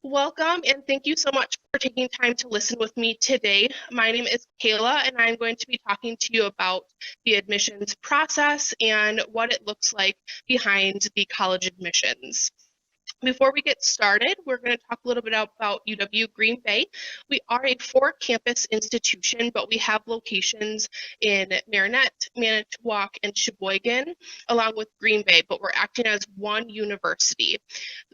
Welcome, and thank you so much for taking time to listen with me today. My name is Kayla, and I'm going to be talking to you about the admissions process and what it looks like behind the college admissions. Before we get started, we're going to talk a little bit about UW Green Bay. We are a four-campus institution, but we have locations in Marinette, Manitowoc, and Sheboygan, along with Green Bay, but we're acting as one university.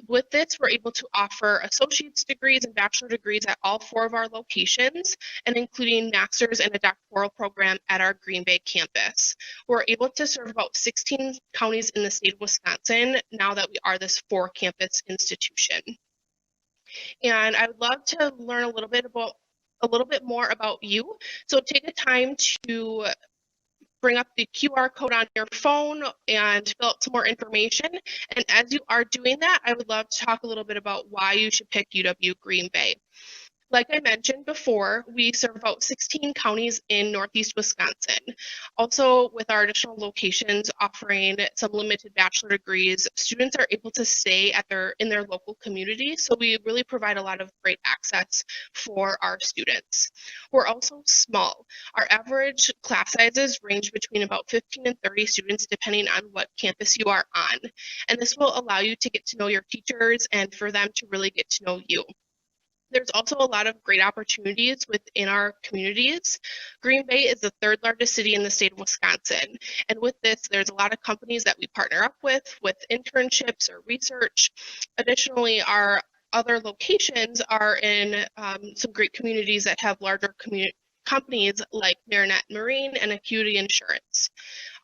With this, we're able to offer associate's degrees and bachelor degrees at all four of our locations, and including master's and a doctoral program at our Green Bay campus. We're able to serve about 16 counties in the state of Wisconsin now that we are this four-campus institution. And I would love to learn a little bit more about you. So take a time to bring up the QR code on your phone and fill out some more information. And as you are doing that, I would love to talk a little bit about why you should pick UW Green Bay. Like I mentioned before, we serve about 16 counties in Northeast Wisconsin. Also, with our additional locations offering some limited bachelor degrees, students are able to stay in their local community. So we really provide a lot of great access for our students. We're also small. Our average class sizes range between about 15 and 30 students, depending on what campus you are on. And this will allow you to get to know your teachers and for them to really get to know you. There's also a lot of great opportunities within our communities. Green Bay is the third largest city in the state of Wisconsin. And with this, there's a lot of companies that we partner up with internships or research. Additionally, our other locations are in some great communities that have larger companies like Marinette Marine and Acuity Insurance.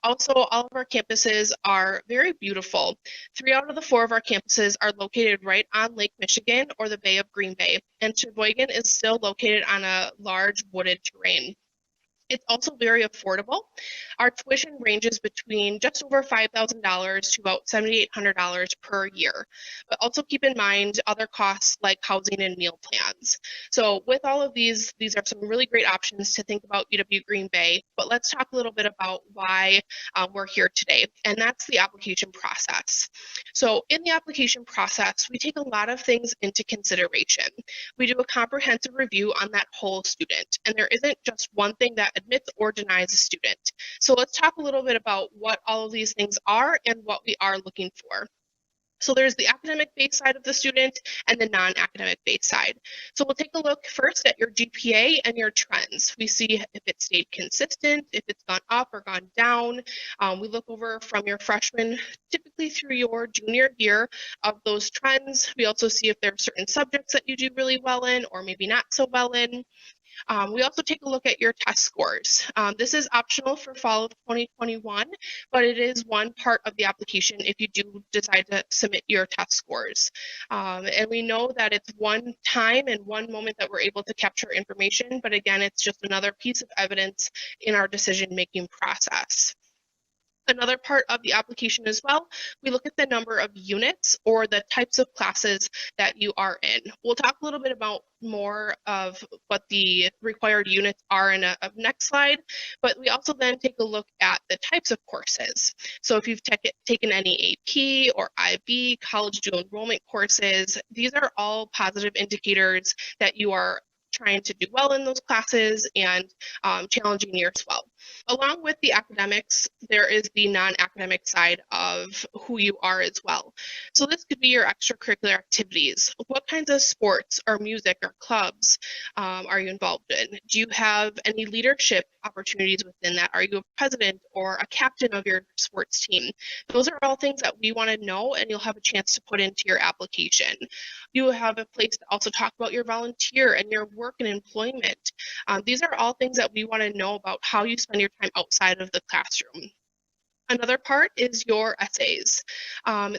Also, all of our campuses are very beautiful. 3 out of the 4 of our campuses are located right on Lake Michigan or the Bay of Green Bay, and Sheboygan is still located on a large wooded terrain. It's also very affordable. Our tuition ranges between just over $5,000 to about $7,800 per year. But also keep in mind other costs like housing and meal plans. So with all of these are some really great options to think about UW Green Bay. But let's talk a little bit about why we're here today, and that's the application process. So in the application process, we take a lot of things into consideration. We do a comprehensive review on that whole student, and there isn't just one thing that admits or denies a student. So let's talk a little bit about what all of these things are and what we are looking for. So there's the academic-based side of the student and the non-academic-based side. So we'll take a look first at your GPA and your trends. We see if it stayed consistent, if it's gone up or gone down. We look over from your freshman typically through your junior year of those trends. We also see if there are certain subjects that you do really well in or maybe not so well in. We also take a look at your test scores. This is optional for fall of 2021, but it is one part of the application if you do decide to submit your test scores. And we know that it's one time and one moment that we're able to capture information, but again, it's just another piece of evidence in our decision-making process. Another part of the application as well, we look at the number of units or the types of classes that you are in. We'll talk a little bit about more of what the required units are in a next slide, but we also then take a look at the types of courses. So if you've taken any AP or IB, college dual enrollment courses, these are all positive indicators that you are trying to do well in those classes and challenging year as well. Along with the academics, there is the non-academic side of who you are as well. So this could be your extracurricular activities. What kinds of sports or music or clubs are you involved in? Do you have any leadership opportunities within that? Are you a president or a captain of your sports team? Those are all things that we want to know, and you'll have a chance to put into your application. You will have a place to also talk about your volunteer and your work and employment. These are all things that we want to know about how you spend your time outside of the classroom. Another part is your essays.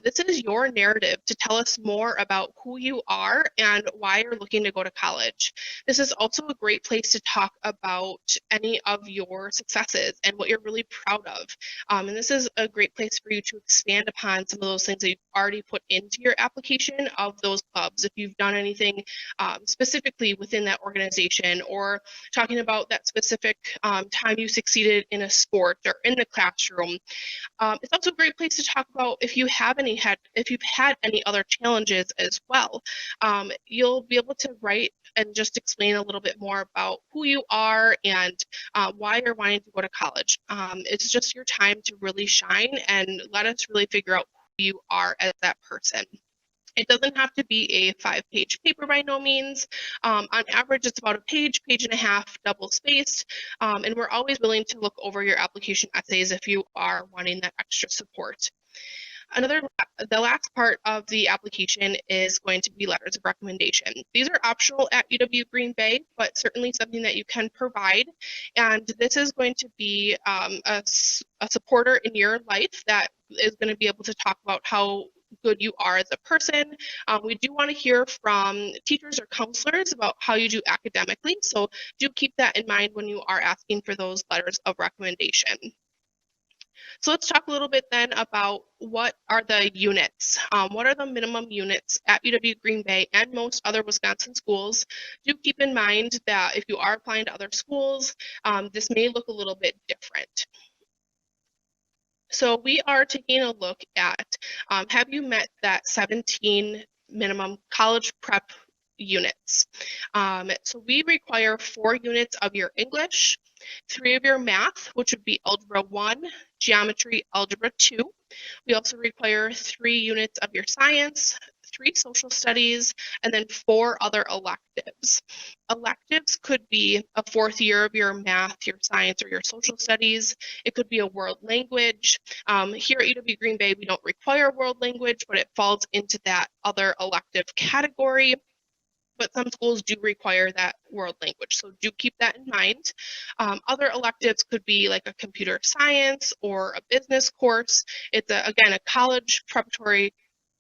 This is your narrative to tell us more about who you are and why you're looking to go to college. This is also a great place to talk about any of your successes and what you're really proud of. And this is a great place for you to expand upon some of those things that you've already put into your application of those clubs. If you've done anything specifically within that organization, or talking about that specific time you succeeded in a sport or in the classroom, It's also a great place to talk about if you've had any other challenges as well. You'll be able to write and just explain a little bit more about who you are and why you're wanting to go to college. It's just your time to really shine and let us really figure out who you are as that person. It doesn't have to be a 5-page paper by no means. On average, it's about a page, page and a half, double spaced. And we're always willing to look over your application essays if you are wanting that extra support. The last part of the application is going to be letters of recommendation. These are optional at UW Green Bay, but certainly something that you can provide. And this is going to be a supporter in your life that is going to be able to talk about how good you are as a person. We do want to hear from teachers or counselors about how you do academically, so do keep that in mind when you are asking for those letters of recommendation. So let's talk a little bit then about what are the units. What are the minimum units at UW Green Bay and most other Wisconsin schools? Do keep in mind that if you are applying to other schools, this may look a little bit different. So we are taking a look at, have you met that 17 minimum college prep units? So we require 4 units of your English, 3 of your math, which would be Algebra 1, Geometry, Algebra 2. We also require 3 units of your science, 3 social studies, and then 4 other electives. Electives could be a 4th year of your math, your science, or your social studies. It could be a world language. Here at UW Green Bay, we don't require world language, but it falls into that other elective category. But some schools do require that world language, so do keep that in mind. Other electives could be like a computer science or a business course. It's, again, a college preparatory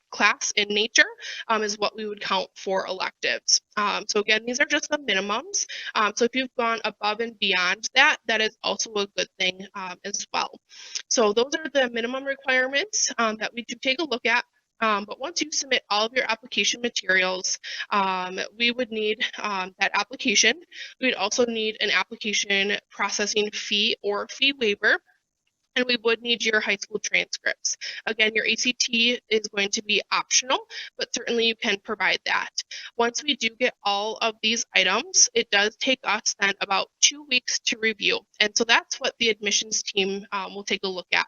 class in nature is what we would count for electives. So again, these are just the minimums. So if you've gone above and beyond that, that is also a good thing as well. So those are the minimum requirements that we do take a look at. But once you submit all of your application materials, we would need that application. We would also need an application processing fee or fee waiver. And we would need your high school transcripts. Again, your ACT is going to be optional, but certainly you can provide that. Once we do get all of these items, it does take us then about 2 weeks to review. And so that's what the admissions team will take a look at.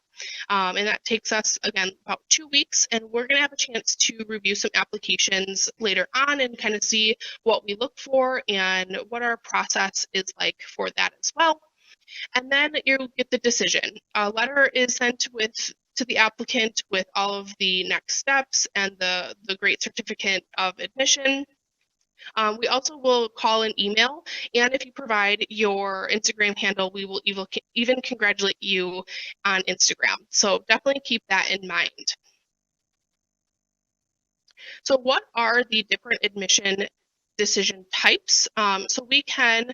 And that takes us, again, about 2 weeks, and we're going to have a chance to review some applications later on and kind of see what we look for and what our process is like for that as well. And then you get the decision. A letter is sent to the applicant with all of the next steps and the great certificate of admission. We also will call and email, and if you provide your Instagram handle, we will even congratulate you on Instagram. So definitely keep that in mind. So what are the different admission decision types? So we can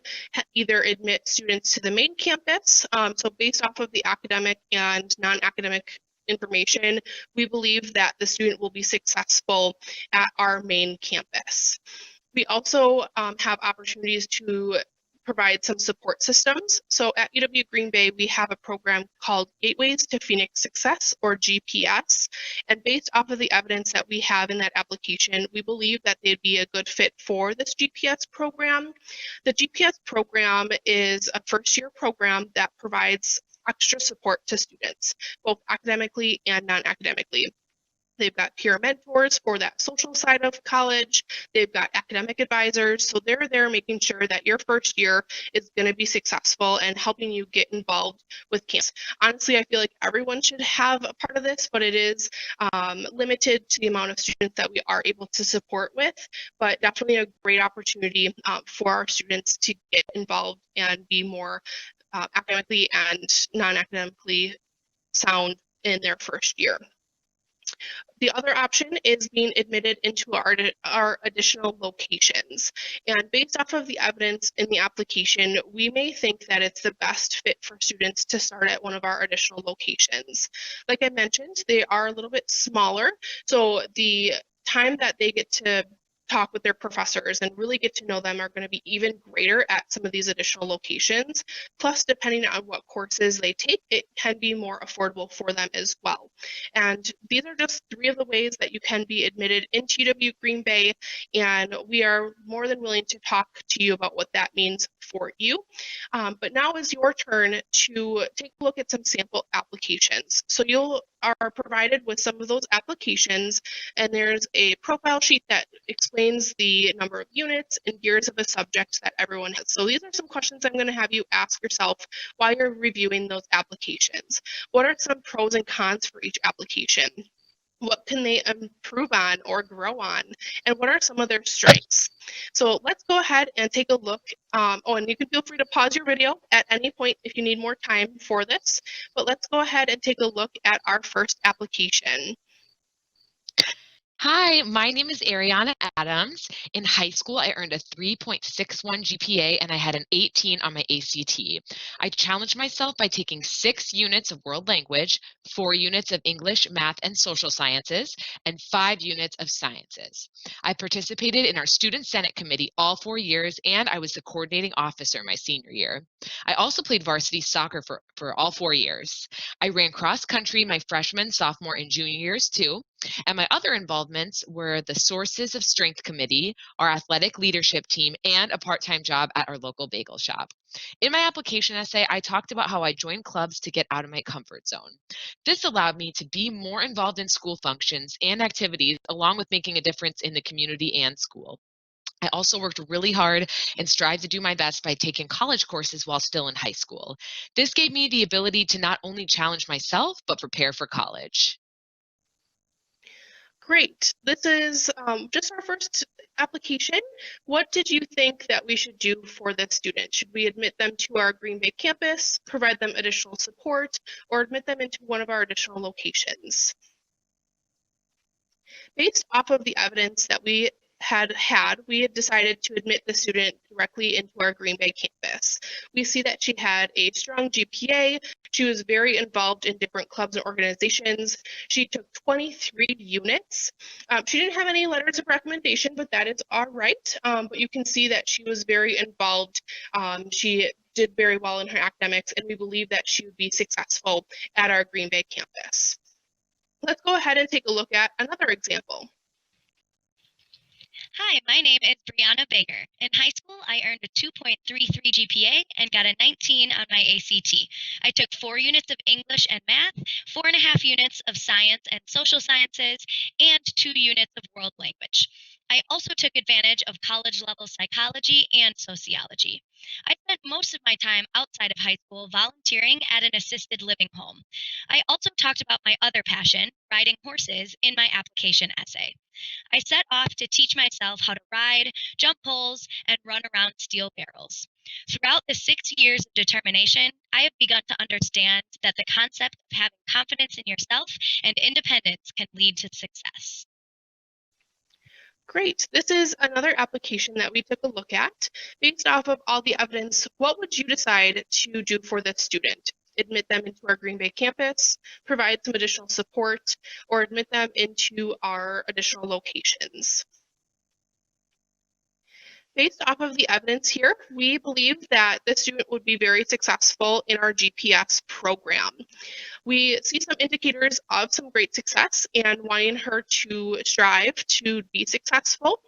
either admit students to the main campus. So based off of the academic and non-academic information, we believe that the student will be successful at our main campus. We also have opportunities to provide some support systems. So at UW Green Bay, we have a program called Gateways to Phoenix Success, or GPS. And based off of the evidence that we have in that application, we believe that they'd be a good fit for this GPS program. The GPS program is a first-year program that provides extra support to students, both academically and non-academically. They've got peer mentors for that social side of college. They've got academic advisors. So they're there making sure that your first year is going to be successful and helping you get involved with campus. Honestly, I feel like everyone should have a part of this, but it is limited to the amount of students that we are able to support with, but definitely a great opportunity for our students to get involved and be more academically and non-academically sound in their first year. The other option is being admitted into our additional locations. And based off of the evidence in the application, we may think that it's the best fit for students to start at one of our additional locations. Like I mentioned, they are a little bit smaller. So the time that they get to talk with their professors and really get to know them are going to be even greater at some of these additional locations. Plus, depending on what courses they take, it can be more affordable for them as well. And these are just 3 of the ways that you can be admitted into UW Green Bay, and we are more than willing to talk to you about what that means for you. But now is your turn to take a look at some sample applications. So you are provided with some of those applications, and there's a profile sheet that explains the number of units and years of a subject that everyone has. So these are some questions I'm going to have you ask yourself while you're reviewing those applications. What are some pros and cons for each application? What can they improve on or grow on? And what are some of their strengths? So let's go ahead and take a look. And you can feel free to pause your video at any point if you need more time for this. But let's go ahead and take a look at our first application. Hi, my name is Ariana Adams. In high school, I earned a 3.61 GPA and I had an 18 on my ACT. I challenged myself by taking 6 units of world language, 4 units of English, math, and social sciences, and 5 units of sciences. I participated in our Student Senate Committee all 4 years, and I was the coordinating officer my senior year. I also played varsity soccer for all 4 years. I ran cross country my freshman, sophomore, and junior years too. And my other involvements were the Sources of Strength Committee, our athletic leadership team, and a part-time job at our local bagel shop. In my application essay, I talked about how I joined clubs to get out of my comfort zone. This allowed me to be more involved in school functions and activities, along with making a difference in the community and school. I also worked really hard and strived to do my best by taking college courses while still in high school. This gave me the ability to not only challenge myself, but prepare for college. Great. This is just our first application. What did you think that we should do for this student? Should we admit them to our Green Bay campus, provide them additional support, or admit them into one of our additional locations? Based off of the evidence that we we had decided to admit the student directly into our Green Bay campus. We see that she had a strong GPA. She was very involved in different clubs and organizations. She took 23 units. She didn't have any letters of recommendation, but that is all right. But you can see that she was very involved. She did very well in her academics, and we believe that she would be successful at our Green Bay campus. Let's go ahead and take a look at another example. Hi, my name is Brianna Baker. In high school, I earned a 2.33 GPA and got a 19 on my ACT. I took 4 units of English and math, 4.5 units of science and social sciences, and 2 units of world language. I also took advantage of college-level psychology and sociology. I spent most of my time outside of high school volunteering at an assisted living home. I also talked about my other passion, riding horses, in my application essay. I set off to teach myself how to ride, jump poles, and run around steel barrels. Throughout the 6 years of determination, I have begun to understand that the concept of having confidence in yourself and independence can lead to success. Great. This is another application that we took a look at. Based off of all the evidence, what would you decide to do for this student? Admit them into our Green Bay campus, provide some additional support, or admit them into our additional locations? Based off of the evidence here, we believe that the student would be very successful in our GPS program. We see some indicators of some great success and wanting her to strive to be successful.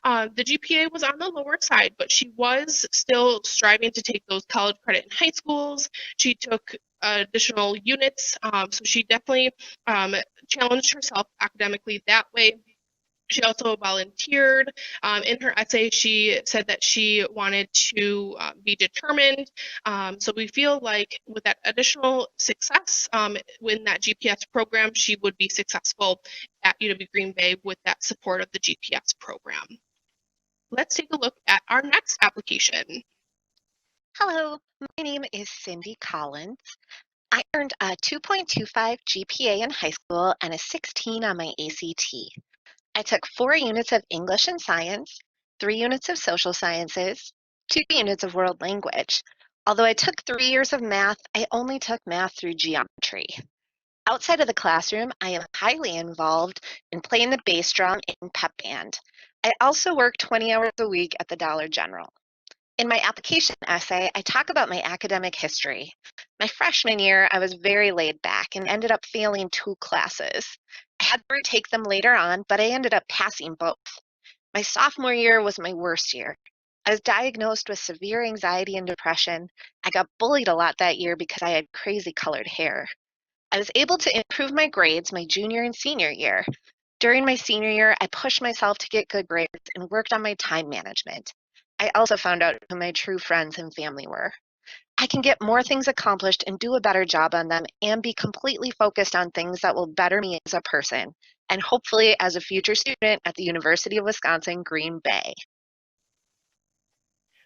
The GPA was on the lower side, but she was still striving to take those college credit in high schools. She took additional units, so she definitely challenged herself academically that way. She also volunteered. In her essay, she said that she wanted to be determined. So we feel like with that additional success in that GPS program, she would be successful at UW Green Bay with that support of the GPS program. Let's take a look at our next application. Hello, my name is Cindy Collins. I earned a 2.25 GPA in high school and a 16 on my ACT. I took 4 units of English and science, 3 units of social sciences, 2 units of world language. Although I took 3 years of math, I only took math through geometry. Outside of the classroom, I am highly involved in playing the bass drum in pep band. I also work 20 hours a week at the Dollar General. In my application essay, I talk about my academic history. My freshman year, I was very laid back and ended up failing 2 classes. I had to retake them later on, but I ended up passing both. My sophomore year was my worst year. I was diagnosed with severe anxiety and depression. I got bullied a lot that year because I had crazy colored hair. I was able to improve my grades my junior and senior year. During my senior year, I pushed myself to get good grades and worked on my time management. I also found out who my true friends and family were. I can get more things accomplished and do a better job on them and be completely focused on things that will better me as a person and hopefully as a future student at the University of Wisconsin, Green Bay.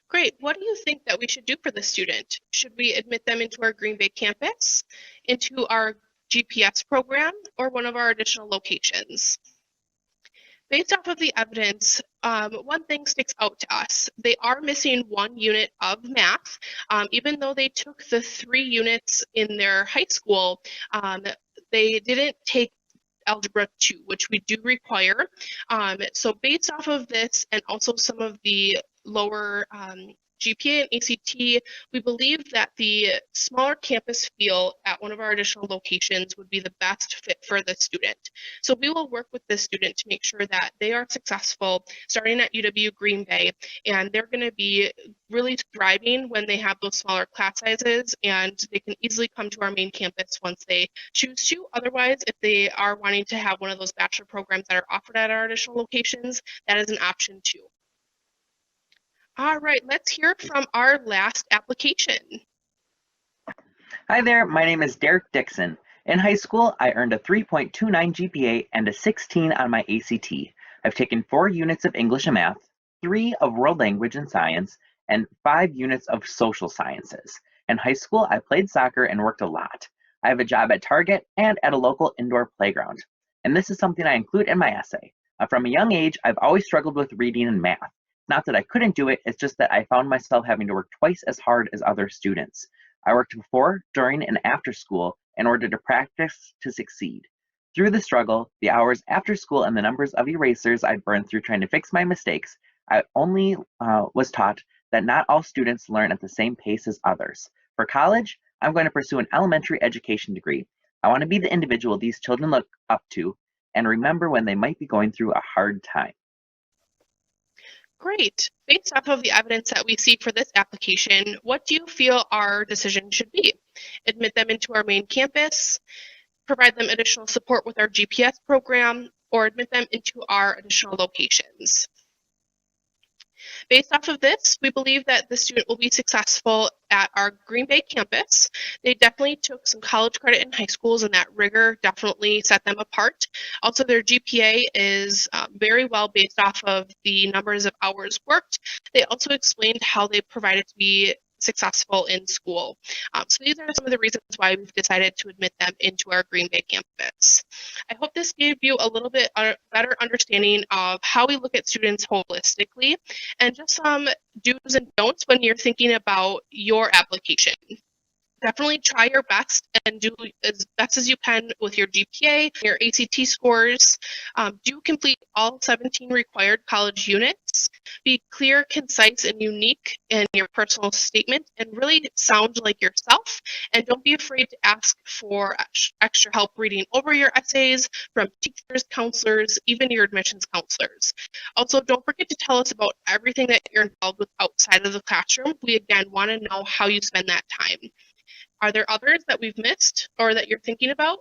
Great. What do you think that we should do for the student? Should we admit them into our Green Bay campus, into our GPS program, or one of our additional locations? Based off of the evidence, one thing sticks out to us. They are missing 1 unit of math. Even though they took the 3 units in their high school, they didn't take Algebra 2, which we do require. So based off of this and also some of the lower GPA and ACT, we believe that the smaller campus feel at one of our additional locations would be the best fit for the student. So we will work with the student to make sure that they are successful starting at UW Green Bay, and they're going to be really thriving when they have those smaller class sizes, and they can easily come to our main campus once they choose to. Otherwise, if they are wanting to have one of those bachelor programs that are offered at our additional locations, that is an option too. All right, let's hear from our last application. Hi there, my name is Derrick DIXON. In high school, I earned a 3.29 GPA and a 16 on my ACT. I've taken 4 units of English and math, 3 of world language and science, and 5 units of social sciences. In high school, I played soccer and worked a lot. I have a job at Target and at a local indoor playground. And this is something I include in my essay. From a young age, I've always struggled with reading and math. Not that I couldn't do it, it's just that I found myself having to work twice as hard as other students. I worked before, during, and after school in order to practice to succeed. Through the struggle, the hours after school, and the numbers of erasers I'd burned through trying to fix my mistakes, I only was taught that not all students learn at the same pace as others. For college, I'm going to pursue an elementary education degree. I want to be the individual these children look up to and remember when they might be going through a hard time. Great. Based off of the evidence that we see for this application, what do you feel our decision should be? Admit them into our main campus, provide them additional support with our GPS program, or admit them into our additional locations? Based off of this, we believe that the student will be successful at our Green Bay campus. They definitely took some college credit in high schools, and that rigor definitely set them apart. Also, their GPA is very well based off of the numbers of hours worked. They also explained how they provided to be successful in school. So these are some of the reasons why we've decided to admit them into our Green Bay campus. I hope this gave you a little bit better understanding of how we look at students holistically and just some do's and don'ts when you're thinking about your application. Definitely try your best and do as best as you can with your GPA, your ACT scores. Do complete all 17 required college units. Be clear, concise, and unique in your personal statement and really sound like yourself. And don't be afraid to ask for extra help reading over your essays from teachers, counselors, even your admissions counselors. Also, don't forget to tell us about everything that you're involved with outside of the classroom. We, again, want to know how you spend that time. Are there others that we've missed or that you're thinking about?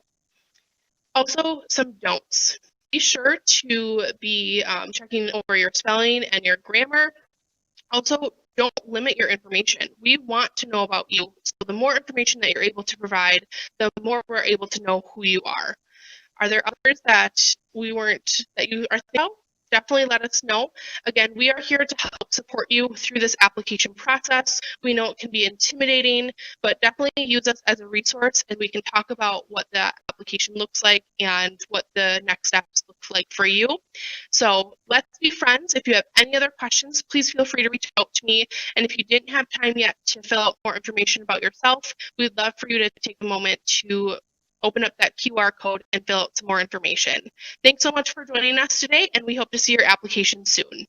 Also, some don'ts. Be sure to be checking over your spelling and your grammar. Also, don't limit your information. We want to know about you. So the more information that you're able to provide, the more we're able to know who you are. Are there others that you are thinking about? Definitely let us know. Again, we are here to help support you through this application process. We know it can be intimidating, but definitely use us as a resource, and we can talk about what the application looks like and what the next steps look like for you. So let's be friends. If you have any other questions, please feel free to reach out to me. And if you didn't have time yet to fill out more information about yourself, we'd love for you to take a moment to open up that QR code and fill out some more information. Thanks so much for joining us today, and we hope to see your application soon.